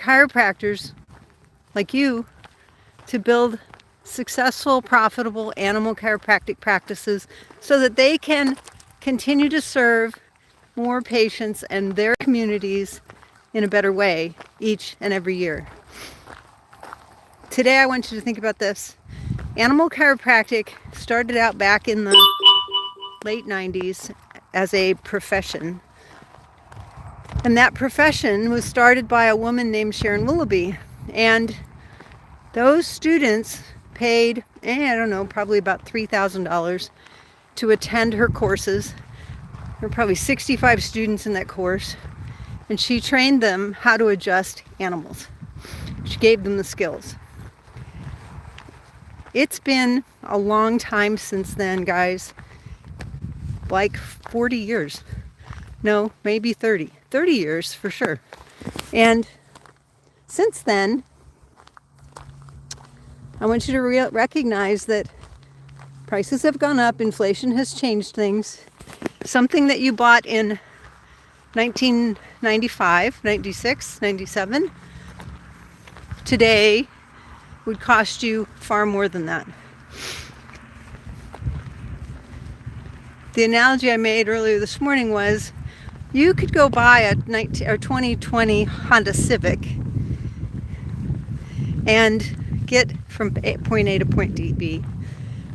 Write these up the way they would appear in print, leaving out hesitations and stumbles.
chiropractors like you to build successful, profitable animal chiropractic practices so that they can continue to serve more patients and their communities in a better way each and every year. Today I want you to think about this. Animal chiropractic started out back in the late 90s as a profession. And that profession was started by a woman named Sharon Willoughby. And those students paid, I don't know, probably about $3,000 to attend her courses. There were probably 65 students in that course. And she trained them how to adjust animals. She gave them the skills. It's been a long time since then, guys. Like 40 years. No, maybe 30. 30 years for sure. And since then, I want you to recognize that prices have gone up, inflation has changed things. Something that you bought in 1995, 96, 97, today would cost you far more than that. The analogy I made earlier this morning was you could go buy a 2020 Honda Civic and get from point A to point B.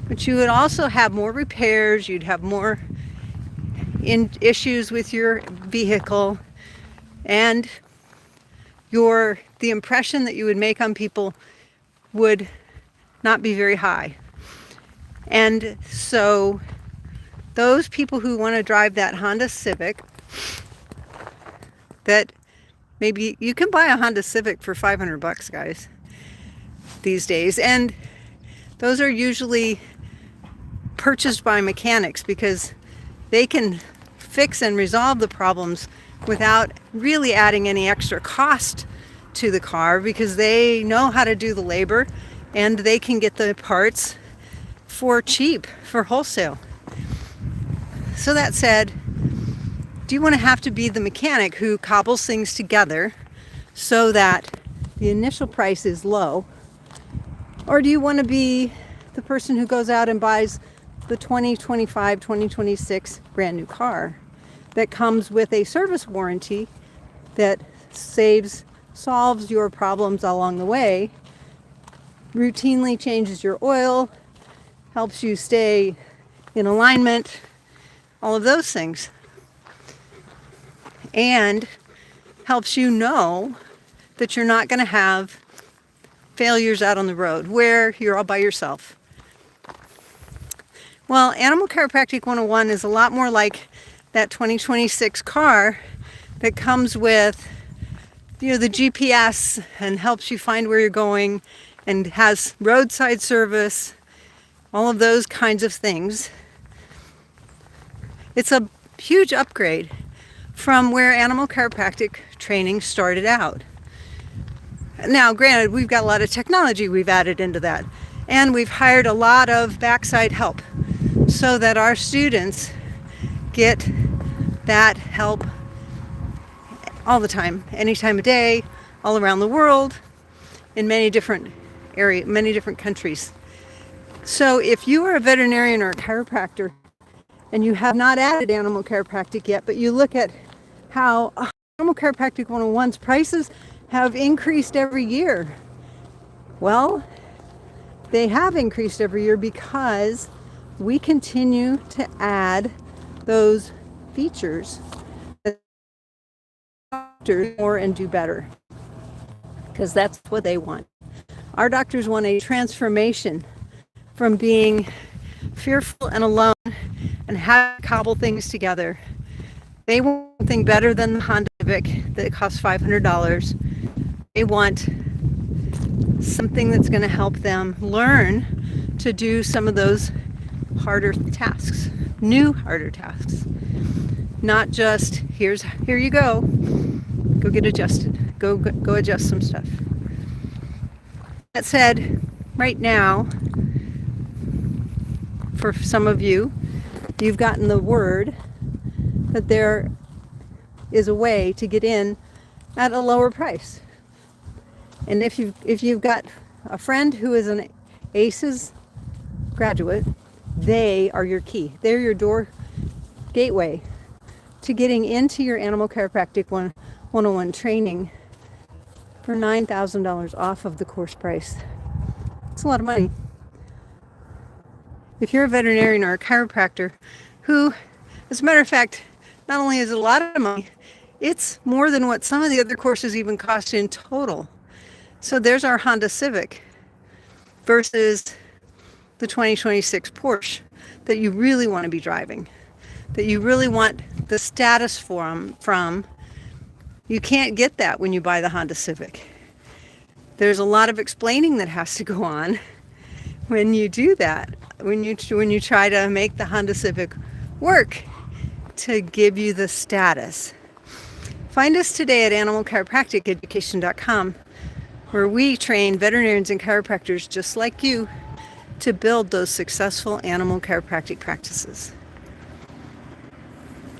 But you would also have more repairs, you'd have more issues with your vehicle, and the impression that you would make on people would not be very high. And so those people who want to drive that Honda Civic, that maybe you can buy a Honda Civic for $500, guys, these days. And those are usually purchased by mechanics because they can fix and resolve the problems without really adding any extra cost to the car because they know how to do the labor and they can get the parts for cheap, for wholesale. So that said, do you want to have to be the mechanic who cobbles things together so that the initial price is low? Or do you want to be the person who goes out and buys the 2025, 2026 brand new car that comes with a service warranty that solves your problems along the way, routinely changes your oil, helps you stay in alignment, all of those things, and helps you know that you're not going to have failures out on the road where you're all by yourself. Well, Animal Chiropractic 101 is a lot more like that 2026 car that comes with, the GPS and helps you find where you're going and has roadside service, all of those kinds of things. It's a huge upgrade from where animal chiropractic training started out. Now, granted, we've got a lot of technology we've added into that, and we've hired a lot of backside help so that our students get that help all the time, any time of day, all around the world, in many different countries. So if you are a veterinarian or a chiropractor and you have not added animal chiropractic yet, but you look at how Animal Chiropractic 101's prices have increased every year. Well, they have increased every year because we continue to add those features that doctors more and do better, because that's what they want. Our doctors want a transformation from being fearful and alone and having to cobble things together. They want something better than the Honda Civic that costs $500. They want something that's going to help them learn to do some of those harder tasks, new harder tasks. Not just here you go get adjusted, go adjust some stuff. That said, right now, for some of you, you've gotten the word that there is a way to get in at a lower price. And if you've got a friend who is an A.C.E.S graduate, they are your key. They're your door gateway to getting into your animal chiropractic 101 training for $9,000 off of the course price. It's a lot of money. If you're a veterinarian or a chiropractor who, as a matter of fact, not only is it a lot of money, it's more than what some of the other courses even cost in total. So there's our Honda Civic versus the 2026 Porsche that you really want to be driving, that you really want the status from. You can't get that when you buy the Honda Civic. There's a lot of explaining that has to go on when you do that, when you try to make the Honda Civic work to give you the status. Find us today at animalchiropracticeducation.com, where we train veterinarians and chiropractors just like you to build those successful animal chiropractic practices.